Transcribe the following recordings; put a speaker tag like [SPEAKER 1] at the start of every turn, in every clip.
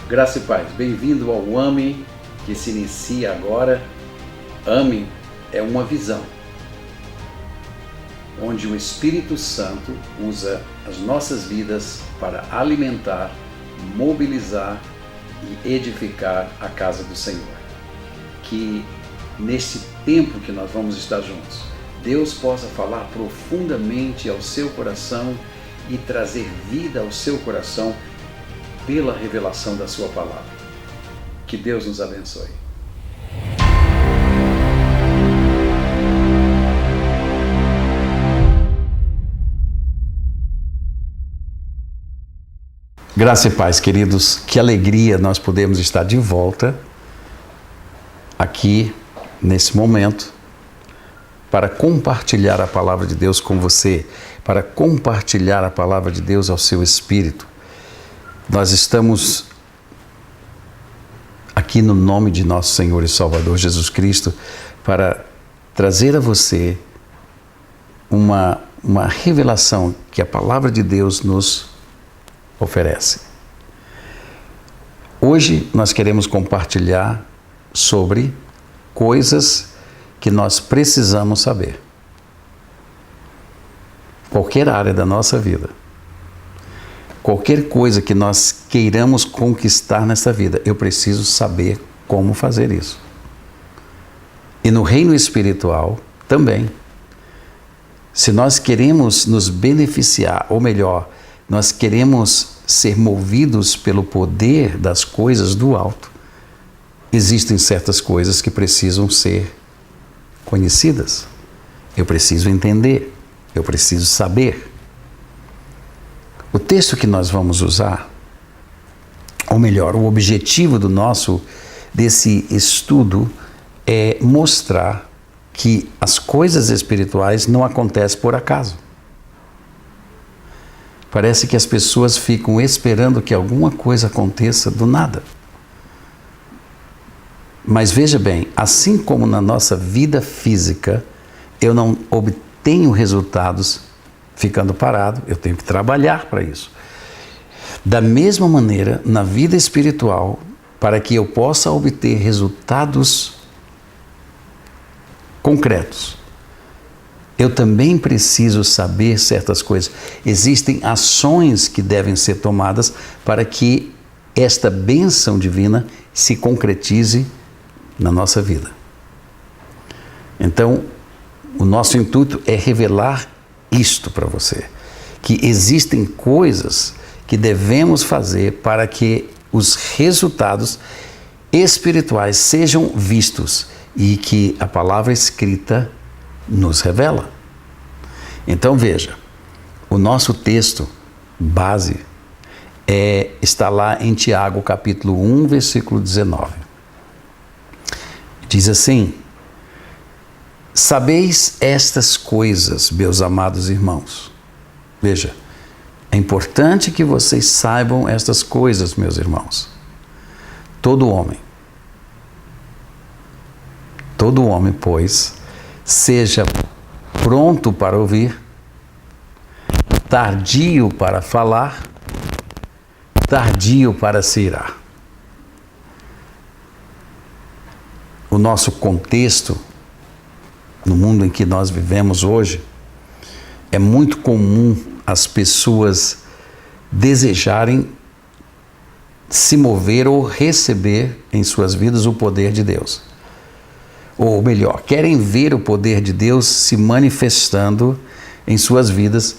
[SPEAKER 1] Graça e paz, bem-vindo ao AME, que se inicia agora. AME é uma visão, onde o Espírito Santo usa as nossas vidas para alimentar, mobilizar e edificar a casa do Senhor. Que nesse tempo que nós vamos estar juntos, Deus possa falar profundamente ao seu coração e trazer vida ao seu coração pela revelação da sua palavra. Que Deus nos abençoe. Graça e paz, queridos. Que alegria nós podemos estar de volta aqui nesse momento para compartilhar a palavra de Deus com você, para compartilhar a palavra de Deus ao seu espírito. Nós estamos aqui no nome de nosso Senhor e Salvador Jesus Cristo para trazer a você uma revelação que a palavra de Deus nos oferece. Hoje nós queremos compartilhar sobre coisas que nós precisamos saber. Qualquer área da nossa vida. Qualquer coisa que nós queiramos conquistar nessa vida, eu preciso saber como fazer isso. E no reino espiritual também. Se nós queremos nos beneficiar, ou melhor, nós queremos ser movidos pelo poder das coisas do alto, existem certas coisas que precisam ser conhecidas. Eu preciso entender, eu preciso saber. O texto que nós vamos usar, ou melhor, o objetivo desse estudo é mostrar que as coisas espirituais não acontecem por acaso. Parece que as pessoas ficam esperando que alguma coisa aconteça do nada. Mas veja bem, assim como na nossa vida física, eu não obtenho resultados ficando parado, eu tenho que trabalhar para isso. Da mesma maneira, na vida espiritual, para que eu possa obter resultados concretos, eu também preciso saber certas coisas. Existem ações que devem ser tomadas para que esta bênção divina se concretize na nossa vida. Então, o nosso intuito é revelar isto para você, que existem coisas que devemos fazer para que os resultados espirituais sejam vistos e que a palavra escrita nos revela. Então veja, o nosso texto base está lá em Tiago capítulo 1, versículo 19. Diz assim: sabeis estas coisas, meus amados irmãos. Veja, é importante que vocês saibam estas coisas, meus irmãos. Todo homem, pois, seja pronto para ouvir, tardio para falar, tardio para se irar. O nosso contexto, no mundo em que nós vivemos hoje, é muito comum as pessoas desejarem se mover ou receber em suas vidas o poder de Deus. Ou melhor, querem ver o poder de Deus se manifestando em suas vidas,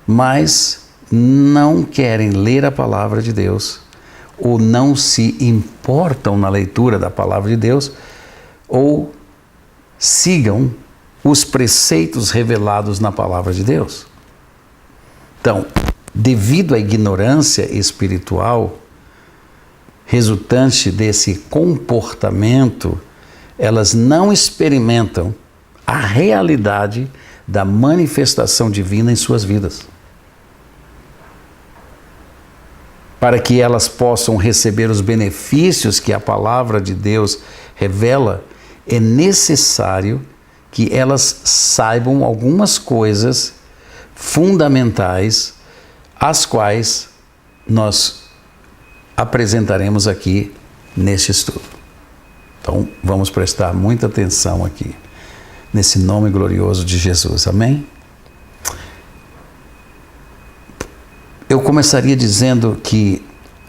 [SPEAKER 1] mas não querem ler a palavra de Deus, ou não se importam na leitura da palavra de Deus, ou sigam os preceitos revelados na palavra de Deus. Então, devido à ignorância espiritual resultante desse comportamento, elas não experimentam a realidade da manifestação divina em suas vidas. Para que elas possam receber os benefícios que a palavra de Deus revela, é necessário que elas saibam algumas coisas fundamentais, as quais nós apresentaremos aqui neste estudo. Então, vamos prestar muita atenção aqui, nesse nome glorioso de Jesus. Amém? Eu começaria dizendo que,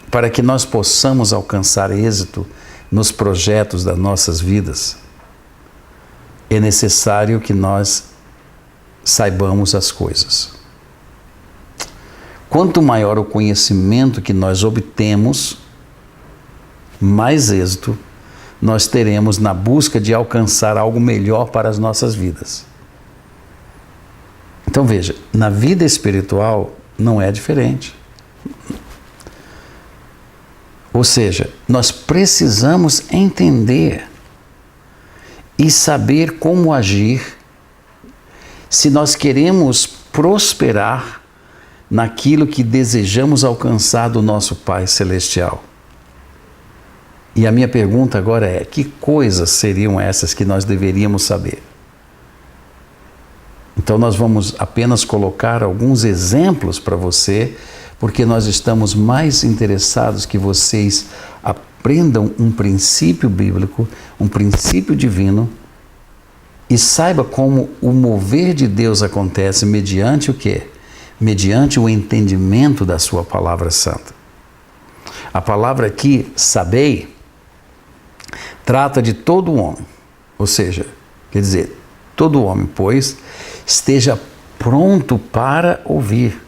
[SPEAKER 1] para que nós possamos alcançar êxito nos projetos das nossas vidas, é necessário que nós saibamos as coisas. Quanto maior o conhecimento que nós obtemos, mais êxito nós teremos na busca de alcançar algo melhor para as nossas vidas. Então veja, na vida espiritual não é diferente. Ou seja, nós precisamos entender e saber como agir se nós queremos prosperar naquilo que desejamos alcançar do nosso Pai Celestial. E a minha pergunta agora é: que coisas seriam essas que nós deveríamos saber? Então nós vamos apenas colocar alguns exemplos para você, porque nós estamos mais interessados que vocês aprendam um princípio bíblico, um princípio divino, e saiba como o mover de Deus acontece mediante o quê? Mediante o entendimento da sua palavra santa. A palavra aqui, sabei, trata de todo homem, ou seja, quer dizer, todo homem, pois, esteja pronto para ouvir.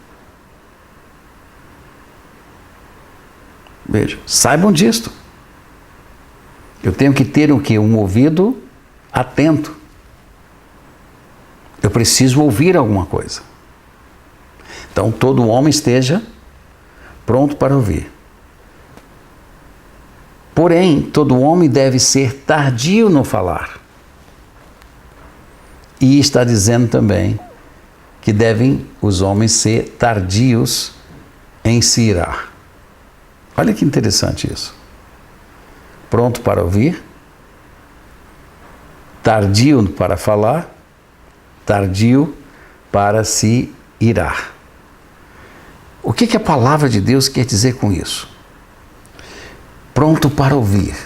[SPEAKER 1] Veja, saibam disto. Eu tenho que ter o quê? Um ouvido atento. Eu preciso ouvir alguma coisa. Então, todo homem esteja pronto para ouvir. Porém, todo homem deve ser tardio no falar. E está dizendo também que devem os homens ser tardios em se irar. Olha que interessante isso. Pronto para ouvir, tardio para falar, tardio para se irar. O que a palavra de Deus quer dizer com isso? Pronto para ouvir,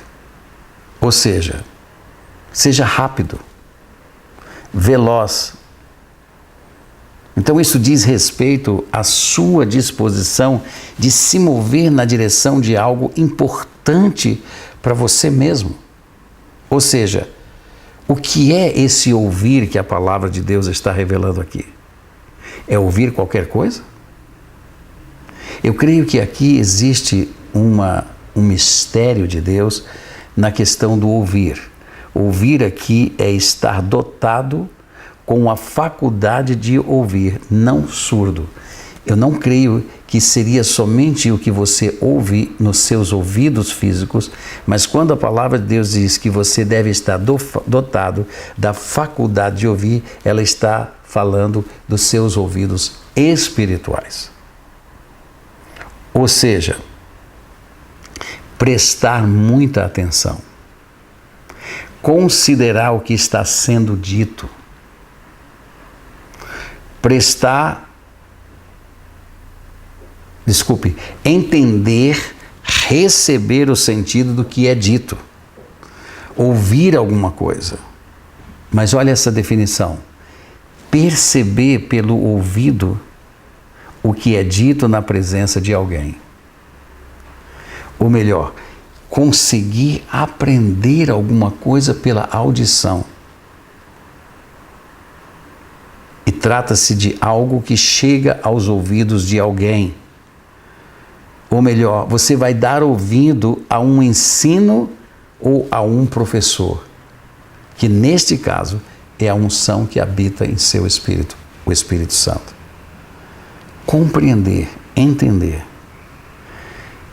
[SPEAKER 1] ou seja, seja rápido, veloz. Então isso diz respeito à sua disposição de se mover na direção de algo importante para você mesmo. Ou seja, o que é esse ouvir que a palavra de Deus está revelando aqui? É ouvir qualquer coisa? Eu creio que aqui existe um mistério de Deus na questão do ouvir. Ouvir aqui é estar dotado com a faculdade de ouvir, não surdo. Eu não creio que seria somente o que você ouve nos seus ouvidos físicos, mas quando a palavra de Deus diz que você deve estar dotado da faculdade de ouvir, ela está falando dos seus ouvidos espirituais. Ou seja, prestar muita atenção, considerar o que está sendo dito, entender, receber o sentido do que é dito, ouvir alguma coisa. Mas olha essa definição: perceber pelo ouvido o que é dito na presença de alguém. Ou melhor, conseguir aprender alguma coisa pela audição. E trata-se de algo que chega aos ouvidos de alguém. Ou melhor, você vai dar ouvido a um ensino ou a um professor, que neste caso é a unção que habita em seu espírito, o Espírito Santo. Compreender, entender.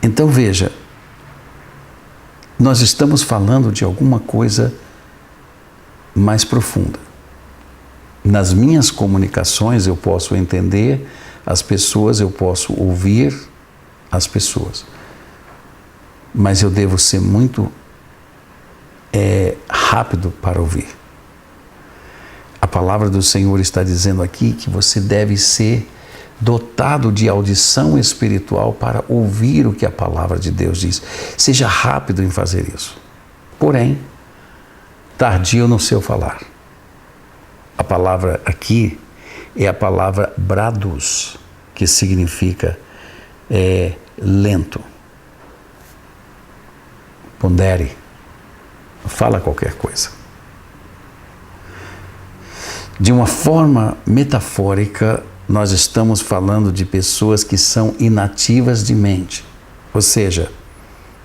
[SPEAKER 1] Então veja, nós estamos falando de alguma coisa mais profunda. Nas minhas comunicações eu posso entender as pessoas, eu posso ouvir as pessoas, mas eu devo ser muito rápido para ouvir. A palavra do Senhor está dizendo aqui que você deve ser dotado de audição espiritual para ouvir o que a palavra de Deus diz. Seja rápido em fazer isso. Porém, tardio no seu falar. A palavra aqui é a palavra bradus, que significa lento. Pondere. Fala qualquer coisa. De uma forma metafórica, nós estamos falando de pessoas que são inativas de mente. Ou seja,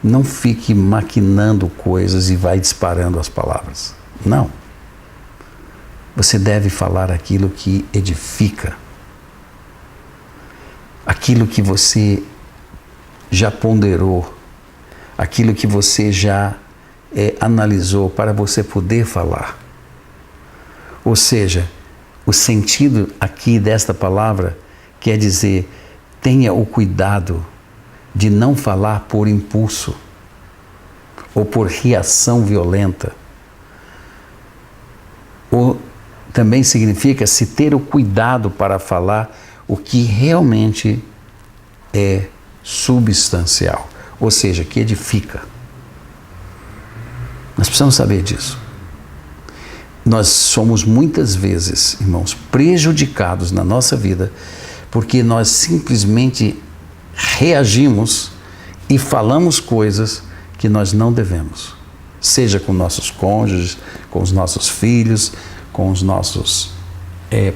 [SPEAKER 1] não fique maquinando coisas e vai disparando as palavras. Não. Você deve falar aquilo que edifica. Aquilo que você já ponderou. Aquilo que você já analisou para você poder falar. Ou seja, o sentido aqui desta palavra quer dizer, tenha o cuidado de não falar por impulso ou por reação violenta. Ou também significa se ter o cuidado para falar o que realmente é substancial, ou seja, que edifica. Nós precisamos saber disso. Nós somos muitas vezes, irmãos, prejudicados na nossa vida porque nós simplesmente reagimos e falamos coisas que nós não devemos. Seja com nossos cônjuges, com os nossos filhos, com os nossos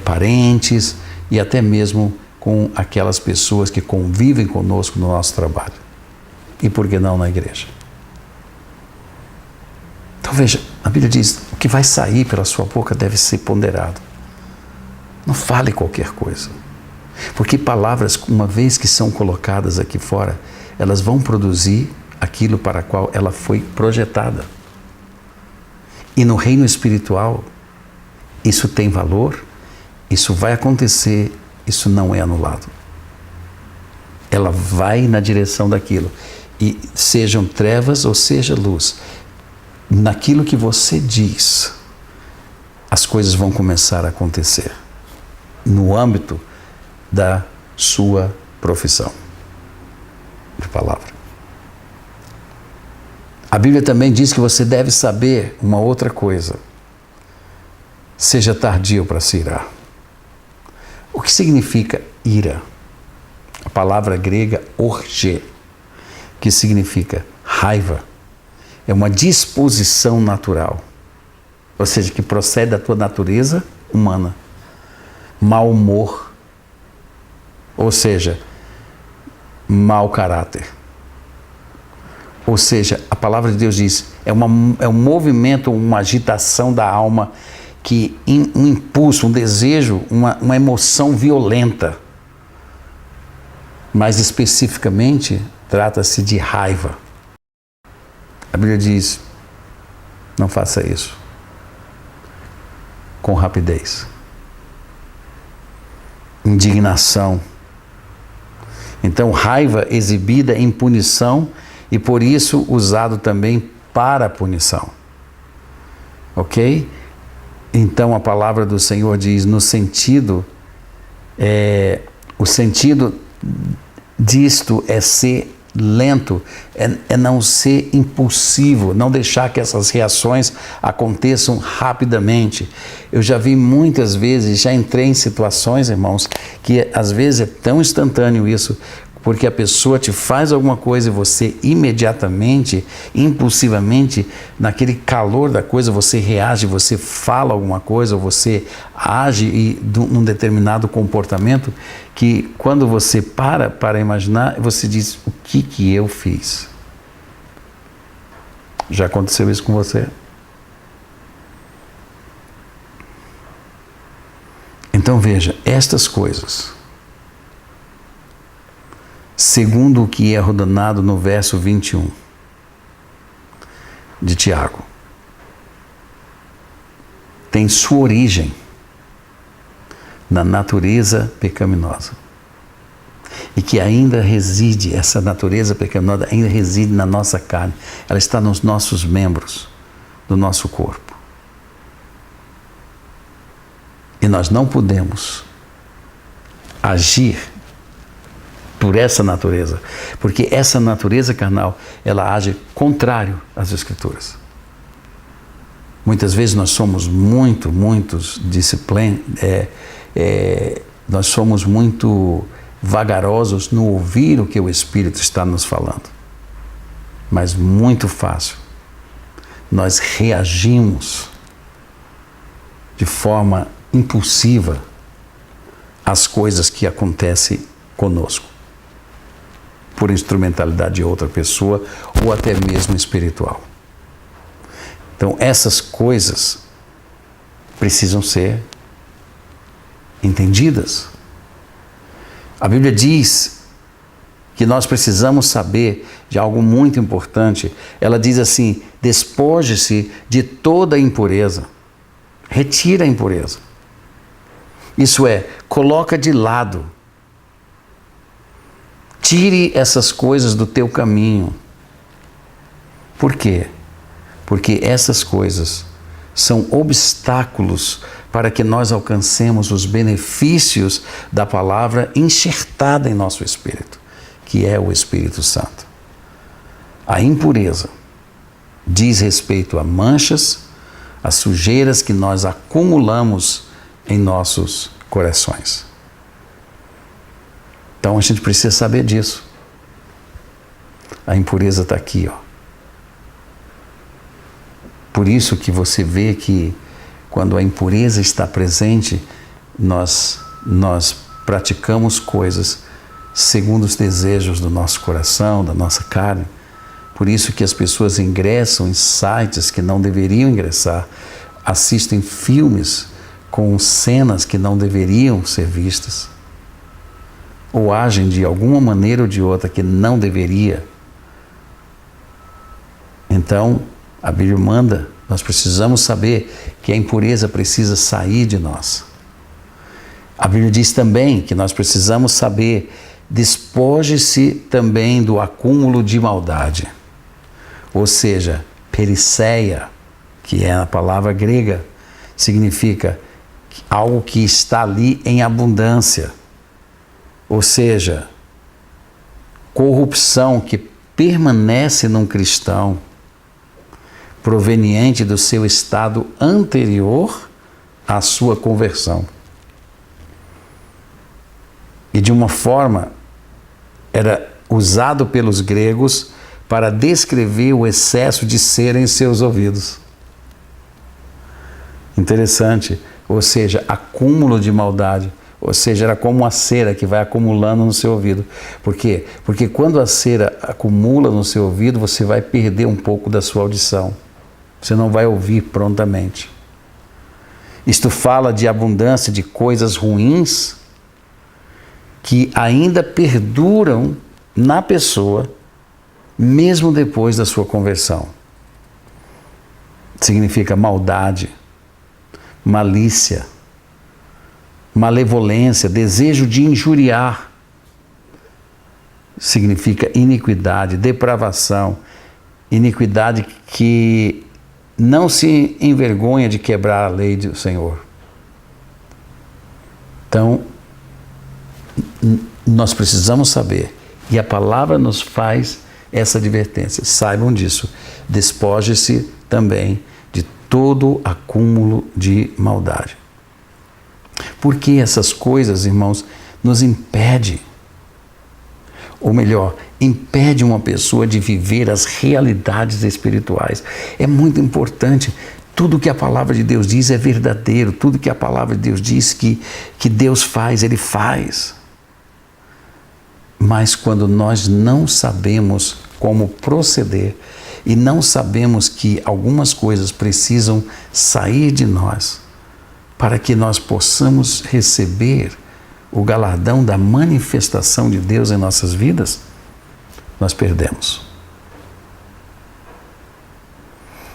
[SPEAKER 1] parentes e até mesmo com aquelas pessoas que convivem conosco no nosso trabalho. E por que não na igreja? Então veja, a Bíblia diz, o que vai sair pela sua boca deve ser ponderado. Não fale qualquer coisa. Porque palavras, uma vez que são colocadas aqui fora, elas vão produzir aquilo para o qual ela foi projetada. E no reino espiritual, isso tem valor, isso vai acontecer, isso não é anulado. Ela vai na direção daquilo. E sejam trevas ou seja luz, naquilo que você diz, as coisas vão começar a acontecer no âmbito da sua profissão de palavra. A Bíblia também diz que você deve saber uma outra coisa. Seja tardio para se irar. O que significa ira? A palavra grega orge, que significa raiva. É uma disposição natural, ou seja, que procede da tua natureza humana. Mau humor, ou seja, mau caráter. Ou seja, a palavra de Deus diz, é um movimento, uma agitação da alma, um impulso, um desejo, uma emoção violenta. Mais especificamente, trata-se de raiva. A Bíblia diz, não faça isso com rapidez. Indignação. Então, raiva exibida em punição e por isso usado também para punição. Ok? Então, a palavra do Senhor diz no sentido, o sentido disto é ser lento, é não ser impulsivo, não deixar que essas reações aconteçam rapidamente. Eu já vi muitas vezes, já entrei em situações, irmãos, que às vezes é tão instantâneo isso, porque a pessoa te faz alguma coisa e você imediatamente, impulsivamente, naquele calor da coisa, você reage, você fala alguma coisa, ou você age num determinado comportamento, que quando você para imaginar, você diz, o que eu fiz? Já aconteceu isso com você? Então veja, estas coisas, segundo o que é ordenado no verso 21 de Tiago, tem sua origem na natureza pecaminosa. E que ainda reside, essa natureza pecaminosa ainda reside na nossa carne. Ela está nos nossos membros do nosso corpo. E nós não podemos agir por essa natureza, porque essa natureza carnal, ela age contrário às Escrituras. Muitas vezes nós somos nós somos muito vagarosos no ouvir o que o Espírito está nos falando, mas muito fácil nós reagimos de forma impulsiva às coisas que acontecem conosco, por instrumentalidade de outra pessoa ou até mesmo espiritual. Então, essas coisas precisam ser entendidas. A Bíblia diz que nós precisamos saber de algo muito importante. Ela diz assim: despoje-se de toda impureza. Retira a impureza. Isso é, coloca de lado. Tire essas coisas do teu caminho. Por quê? Porque essas coisas são obstáculos para que nós alcancemos os benefícios da palavra enxertada em nosso espírito, que é o Espírito Santo. A impureza diz respeito a manchas, a sujeiras que nós acumulamos em nossos corações. Então a gente precisa saber disso. A impureza está aqui, ó. Por isso que você vê que quando a impureza está presente, nós praticamos coisas segundo os desejos do nosso coração, da nossa carne. Por isso que as pessoas ingressam em sites que não deveriam ingressar, assistem filmes com cenas que não deveriam ser vistas, ou agem de alguma maneira ou de outra que não deveria. Então, a Bíblia manda, nós precisamos saber que a impureza precisa sair de nós. A Bíblia diz também que nós precisamos saber, despoje-se também do acúmulo de maldade. Ou seja, periceia, que é a palavra grega, significa algo que está ali em abundância. Ou seja, corrupção que permanece num cristão, proveniente do seu estado anterior à sua conversão. E de uma forma, era usado pelos gregos para descrever o excesso de cera em seus ouvidos. Interessante, ou seja, acúmulo de maldade, ou seja, era como uma cera que vai acumulando no seu ouvido. Por quê? Porque quando a cera acumula no seu ouvido, você vai perder um pouco da sua audição. Você não vai ouvir prontamente. Isto fala de abundância de coisas ruins que ainda perduram na pessoa, mesmo depois da sua conversão. Significa maldade, malícia, malevolência, desejo de injuriar. Significa iniquidade, depravação, iniquidade que não se envergonha de quebrar a lei do Senhor. Então, nós precisamos saber, e a palavra nos faz essa advertência. Saibam disso. Despoje-se também de todo acúmulo de maldade. Porque essas coisas, irmãos, nos impedem, ou melhor, impede uma pessoa de viver as realidades espirituais. É muito importante. Tudo que a palavra de Deus diz é verdadeiro. Tudo que a palavra de Deus diz que Deus faz, Ele faz. Mas quando nós não sabemos como proceder e não sabemos que algumas coisas precisam sair de nós para que nós possamos receber o galardão da manifestação de Deus em nossas vidas, nós perdemos.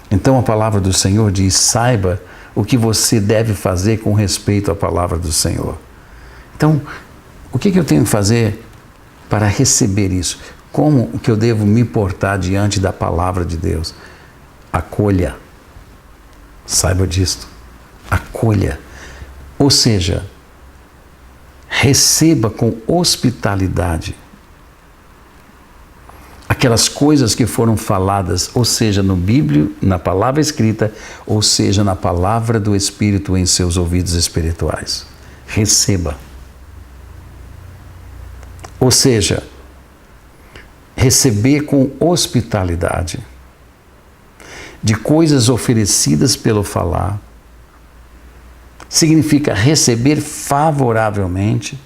[SPEAKER 1] Então a palavra do Senhor diz: saiba o que você deve fazer com respeito à palavra do Senhor. Então, o que eu tenho que fazer para receber isso? Como que eu devo me portar diante da palavra de Deus? Acolha. Saiba disto. Acolha. Ou seja, receba com hospitalidade aquelas coisas que foram faladas, ou seja, no Bíblia, na palavra escrita, ou seja, na palavra do Espírito em seus ouvidos espirituais. Receba. Ou seja, receber com hospitalidade de coisas oferecidas pelo falar significa receber favoravelmente,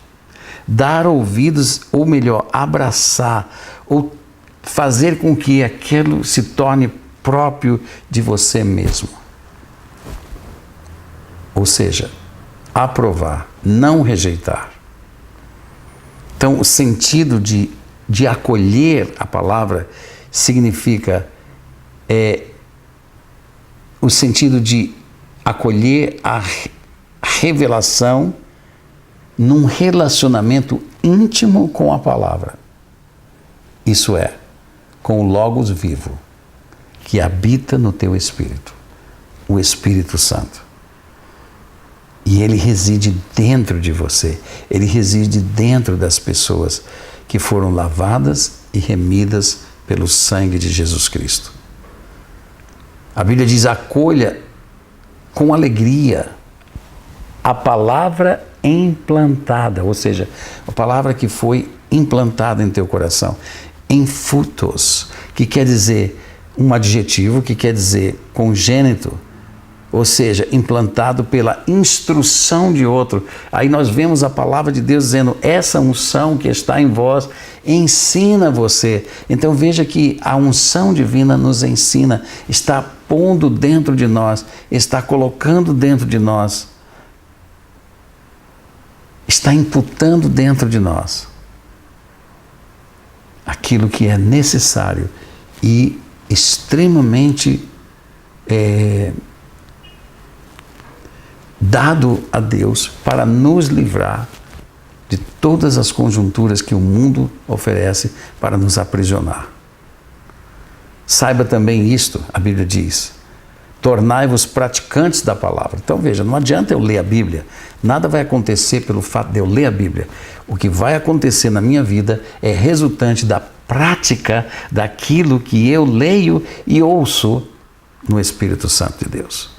[SPEAKER 1] dar ouvidos, ou melhor, abraçar, ou fazer com que aquilo se torne próprio de você mesmo. Ou seja, aprovar, não rejeitar. Então, o sentido de acolher a palavra significa o sentido de acolher a revelação num relacionamento íntimo com a palavra. Isso é, com o Logos vivo, que habita no teu espírito, o Espírito Santo. E ele reside dentro de você, ele reside dentro das pessoas que foram lavadas e remidas pelo sangue de Jesus Cristo. A Bíblia diz: acolha com alegria a palavra implantada, ou seja, a palavra que foi implantada em teu coração, em frutos, que quer dizer um adjetivo, que quer dizer congênito, ou seja, implantado pela instrução de outro. Aí nós vemos a palavra de Deus dizendo: essa unção que está em vós ensina você. Então veja que a unção divina nos ensina, está pondo dentro de nós, está colocando dentro de nós, está imputando dentro de nós aquilo que é necessário e extremamente dado a Deus para nos livrar de todas as conjunturas que o mundo oferece para nos aprisionar. Saiba também isto, a Bíblia diz: tornai-vos praticantes da palavra. Então veja, não adianta eu ler a Bíblia, nada vai acontecer pelo fato de eu ler a Bíblia. O que vai acontecer na minha vida é resultante da prática daquilo que eu leio e ouço no Espírito Santo de Deus.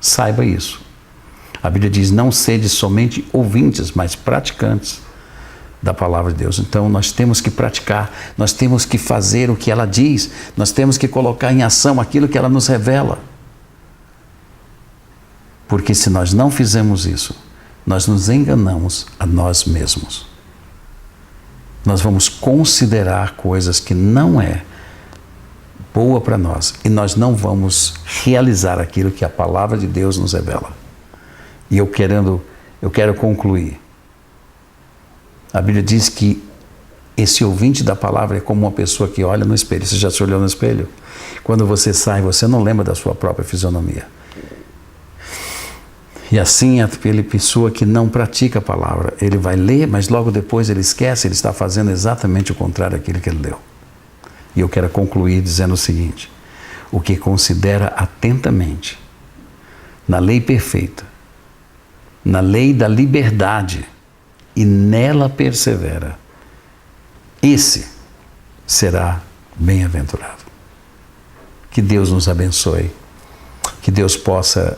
[SPEAKER 1] Saiba isso. A Bíblia diz: não sede somente ouvintes, mas praticantes da palavra de Deus. Então nós temos que praticar, nós temos que fazer o que ela diz, nós temos que colocar em ação aquilo que ela nos revela. Porque se nós não fizermos isso, nós nos enganamos a nós mesmos. Nós vamos considerar coisas que não é boa para nós e nós não vamos realizar aquilo que a palavra de Deus nos revela. E eu quero concluir. A Bíblia diz que esse ouvinte da palavra é como uma pessoa que olha no espelho. Você já se olhou no espelho? Quando você sai, você não lembra da sua própria fisionomia. E assim é aquela pessoa que não pratica a palavra. Ele vai ler, mas logo depois ele esquece, ele está fazendo exatamente o contrário daquilo que ele leu. E eu quero concluir dizendo o seguinte: o que considera atentamente na lei perfeita, na lei da liberdade, e nela persevera, esse será bem-aventurado. Que Deus nos abençoe, que Deus possa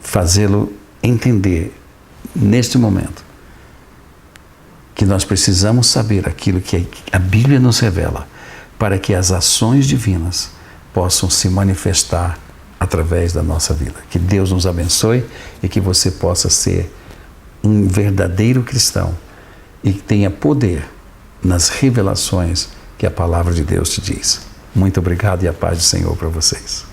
[SPEAKER 1] fazê-lo entender neste momento que nós precisamos saber aquilo que a Bíblia nos revela para que as ações divinas possam se manifestar através da nossa vida. Que Deus nos abençoe e que você possa ser um verdadeiro cristão e que tenha poder nas revelações que a palavra de Deus te diz. Muito obrigado e a paz do Senhor para vocês.